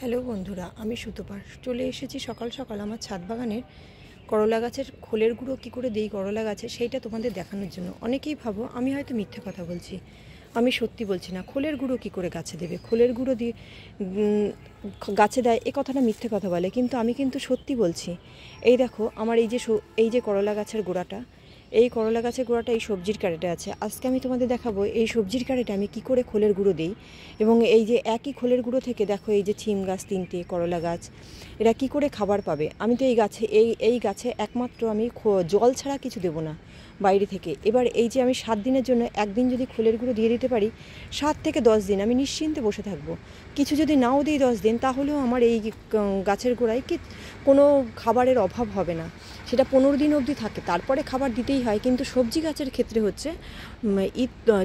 Hello বন্ধুরা, আমি সুতোপার চলে এসেছি সকাল সকাল আমার ছাদ বাগানের করলা গাছের খোলের গুঁড়ো কী করে দিই করলা গাছে সেইটা তোমাদের দেখানোর জন্য। অনেকেই ভাবো আমি হয়তো মিথ্যে কথা বলছি, আমি সত্যি বলছি না। খোলের গুঁড়ো কী করে গাছে দেবে, খোলের গুঁড়ো দিয়ে গাছে দেয়, এ কথাটা মিথ্যে কথা বলে, কিন্তু আমি কিন্তু সত্যি বলছি। এই দেখো আমার এই যে করলা গাছের গোড়াটা, এই করলা গাছের গোড়াটা এই সবজির ক্যারেটে আছে। আজকে আমি তোমাদের দেখাবো এই সবজির ক্যারেটে আমি কি করে খোলের গুঁড়ো দিই। এবং এই যে একই খোলের গুঁড়ো থেকে দেখো এই যে ছিম গাছ তিনটে, করলা গাছ, এরা কি করে খাবার পাবে। আমি তো এই গাছে একমাত্র আমি জল ছাড়া কিছু দেবো না বাইরে থেকে। এবার এই যে আমি 7 দিনের জন্য একদিন যদি খোলের গুঁড়ো দিয়ে দিতে পারি, 7 থেকে 10 দিন আমি নিশ্চিন্তে বসে থাকবো। কিছু যদি নাও দিই 10 দিন, তাহলেও আমার এই গাছের গোড়ায় কোনো খাবারের অভাব হবে না। সেটা 15 দিন অবধি থাকে, তারপরে খাবার দিতেই হয়। কিন্তু সবজি গাছের ক্ষেত্রে হচ্ছে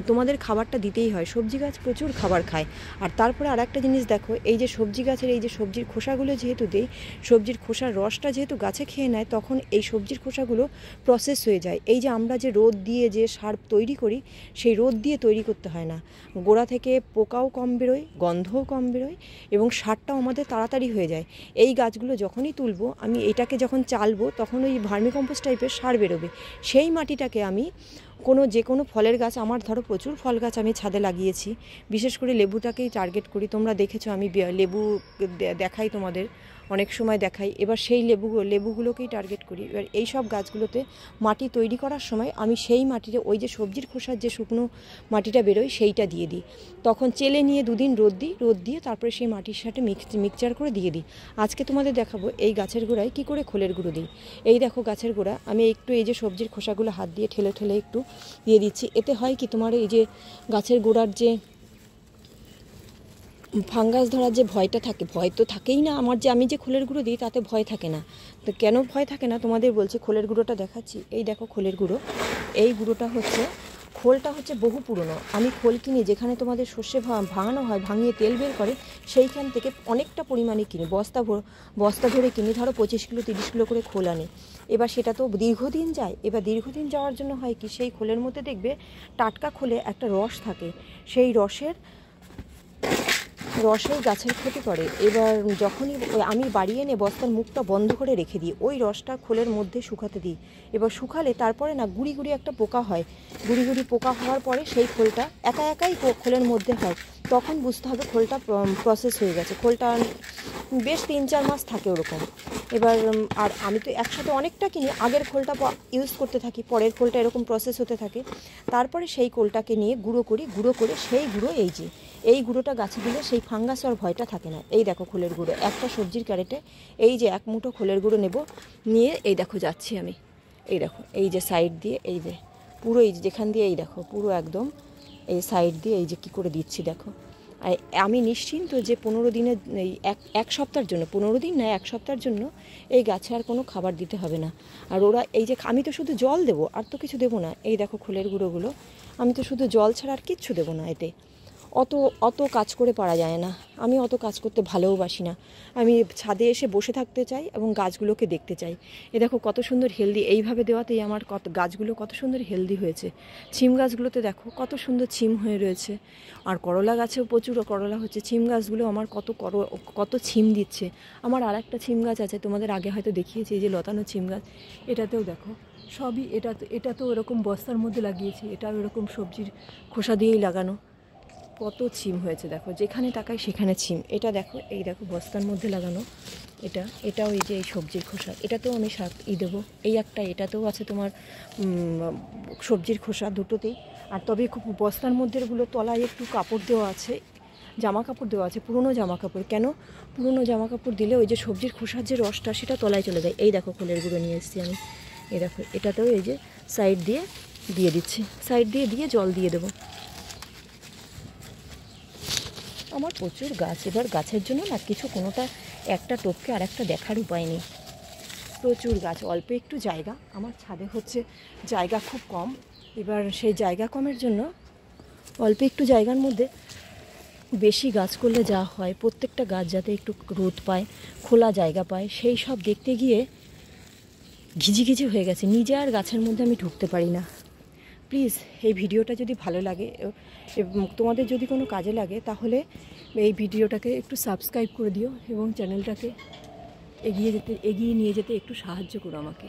তোমাদের খাবারটা দিতেই হয়। সবজি গাছ প্রচুর খাবার খায়। আর তারপরে আর একটা জিনিস দেখো, এই যে সবজি গাছের এই যে সবজির খোসাগুলো যেহেতু দেই, সবজির খোসার রসটা যেহেতু গাছে খেয়ে নেয়, তখন এই সবজির খোসাগুলো প্রসেস হয়ে যায়। এই যে আমরা যে রোদ দিয়ে যে সার তৈরি করি, সেই রোদ দিয়ে তৈরি করতে হয় না। গোড়া থেকে পোকাও কম বেরোয়, গন্ধও কম বেরোয়, এবং সারটাও আমাদের তাড়াতাড়ি হয়ে যায়। এই গাছগুলো যখনই তুলবো, আমি এটাকে যখন চালবো, তখন ওই ভার্মিকম্পোস্ট টাইপের সার বেরোবে। সেই মাটিটাকে আমি যে কোনো ফলের গাছ, আমার ধরো প্রচুর ফল গাছ আমি ছাদে লাগিয়েছি, বিশেষ করে লেবুটাকেই টার্গেট করি। তোমরা দেখেছো আমি লেবু দেখাই, তোমাদের অনেক সময় দেখাই। এবার সেই লেবুগুলোকেই টার্গেট করি। এবার এই সব গাছগুলোতে মাটি তৈরি করার সময় আমি সেই মাটিতে ওই যে সবজির খোসার যে শুকনো মাটিটা বেরোয় সেইটা দিয়ে দিই। তখন চেলে নিয়ে 2 দিন রোদ দিয়ে তারপরে সেই মাটির সাথে মিক্সচার করে দিয়ে দিই। আজকে তোমাদের দেখাবো এই গাছের গোড়ায় কী করে খোলের গুঁড়ো দিই। এই দেখো গাছের গোড়া, আমি একটু এই যে সবজির খোসাগুলো হাত দিয়ে ঠেলে একটু দিয়ে দিচ্ছি। এতে হয় কি, তোমার এই যে গাছের গোড়ার যে ফাঙ্গাস ধরার যে ভয়টা থাকে, ভয় তো থাকেই না আমার, যে আমি যে খোলের গুঁড়ো দিই তাতে ভয় থাকে না। তো কেন ভয় থাকে না তোমাদের বলছি। খোলের গুঁড়োটা দেখাচ্ছি। এই দেখো খোলের গুঁড়ো, এই গুঁড়োটা হচ্ছে, খোলটা হচ্ছে বহু পুরনো। আমি খোল কিনি যেখানে তোমাদের সর্ষে ভাঙানো হয়, ভাঙিয়ে তেল বের করে, সেইখান থেকে অনেকটা পরিমাণে কিনি, বস্তা ধরে কিনি। ধরো 25 কিলো 30 কিলো করে খোল আনে। এবার সেটা তো দীর্ঘদিন যায়। এবার দীর্ঘদিন যাওয়ার জন্য হয় কি, সেই খোলের মধ্যে দেখবে টাটকা খোলে একটা রস থাকে, সেই রসেই গাছের ক্ষতি করে। এবার যখনই আমি বাড়ি এনে বস্তার মুখটা বন্ধ করে রেখে দিই, ওই রসটা খোলের মধ্যে শুকাতে দিই। এবার শুকালে তারপরে না গুড়ি একটা পোকা হয়। গুড়ি পোকা হওয়ার পরে সেই খোলটা একাই খোলের মধ্যে হয়। তখন বুঝতে হবে খোলটা প্রসেস হয়ে গেছে। খোলটা বেশ 3-4 মাস থাকে ওরকম। এবার আর আমি তো একসাথে অনেকটা কিনি, আগের খোলটা ইউজ করতে থাকি, পরের খোলটা এরকম প্রসেস হতে থাকে। তারপরে সেই খোলটাকে নিয়ে গুঁড়ো করে সেই গুঁড়ো এই গুঁড়োটা গাছে দিলে সেই ফাঙ্গাস আর ভয়টা থাকে না। এই দেখো খোলের গুঁড়ো, একটা সবজির ক্যারেটে এই যে 1 মুঠো খোলের গুঁড়ো নেব, নিয়ে এই দেখো যাচ্ছি আমি। এই দেখো এই যে সাইড দিয়ে, এই যে পুরো এই যেখান দিয়ে, এই দেখো পুরো একদম এই সাইড দিয়ে এই যে কী করে দিচ্ছি দেখো। আর আমি নিশ্চিন্ত যে 15 দিনের এই এক সপ্তাহের জন্য, 15 দিন না 1 সপ্তাহের জন্য এই গাছে আর কোনো খাবার দিতে হবে না। আর ওরা এই যে আমি তো শুধু জল দেবো, আর তো কিছু দেবো না। এই দেখো খোলের গুঁড়োগুলো, আমি তো শুধু জল ছাড়া আর কিচ্ছু দেবো না। এতে অত কাজ করে পারা যায় না। আমি অত কাজ করতে ভালোবাসি না। আমি ছাদে এসে বসে থাকতে চাই এবং গাছগুলোকে দেখতে চাই। এ দেখো কত সুন্দর হেলদি, এইভাবে দেওয়াতেই আমার গাছগুলো কত সুন্দর হেলদি হয়েছে। ছিম গাছগুলোতে দেখো কত সুন্দর ছিম হয়ে রয়েছে। আর করলা গাছেও প্রচুর করলা হচ্ছে। ছিম গাছগুলো আমার কত ছিম দিচ্ছে। আমার আর একটা ছিম গাছ আছে, তোমাদের আগে হয়তো দেখিয়েছি, এই যে লতানো ছিম গাছ। এটাতেও দেখো সবই, এটা তো এরকম বস্তার মধ্যে লাগিয়েছি, এটাও এরকম সবজির খোসা দিয়েই লাগানো। কত ছিম হয়েছে দেখো, যেখানে তাকাই সেখানে ছিম। এটা দেখো, এই দেখো বস্তার মধ্যে লাগানো, এটাও এই যে এই সবজির খোসা, এটাতেও আমি দেবো। এটাতেও আছে তোমার সবজির খোসা, দুটোতেই। আর তবে খুব বস্তার মধ্যেগুলো তলায় একটু কাপড় দেওয়া আছে, জামা কাপড় দেওয়া আছে, পুরনো জামা কাপড়। কেন পুরনো জামা কাপড় দিলে ওই যে সবজির খোসার যে রসটা সেটা তলায় চলে যায়। এই দেখো খোলের গুঁড়ো নিয়ে এসেছি আমি। এই দেখো এটাতেও এই যে সাইড দিয়ে দিচ্ছি, সাইড দিয়ে জল দিয়ে দেবো। আমার প্রচুর গাছ। এবার গাছের জন্য না কিছু কোনোটা একটা টপকে আর একটা দেখার উপায় নেই। প্রচুর গাছ, অল্প একটু জায়গা আমার ছাদে হচ্ছে, জায়গা খুব কম। এবার সেই জায়গা কমের জন্য অল্প একটু জায়গার মধ্যে বেশি গাছ করলে যা হয়, প্রত্যেকটা গাছ যাতে একটু রোদ পায়, খোলা জায়গা পায়, সেই সব দেখতে গিয়ে ঘিজি হয়ে গেছে। নিজে আর গাছের মধ্যে আমি ঢুকতে পারি না। প্লিজ এই ভিডিওটা যদি ভালো লাগে এবং তোমাদের যদি কোনো কাজে লাগে তাহলে এই ভিডিওটাকে একটু সাবস্ক্রাইব করে দিও এবং চ্যানেলটাকে এগিয়ে নিয়ে যেতে একটু সাহায্য করো আমাকে।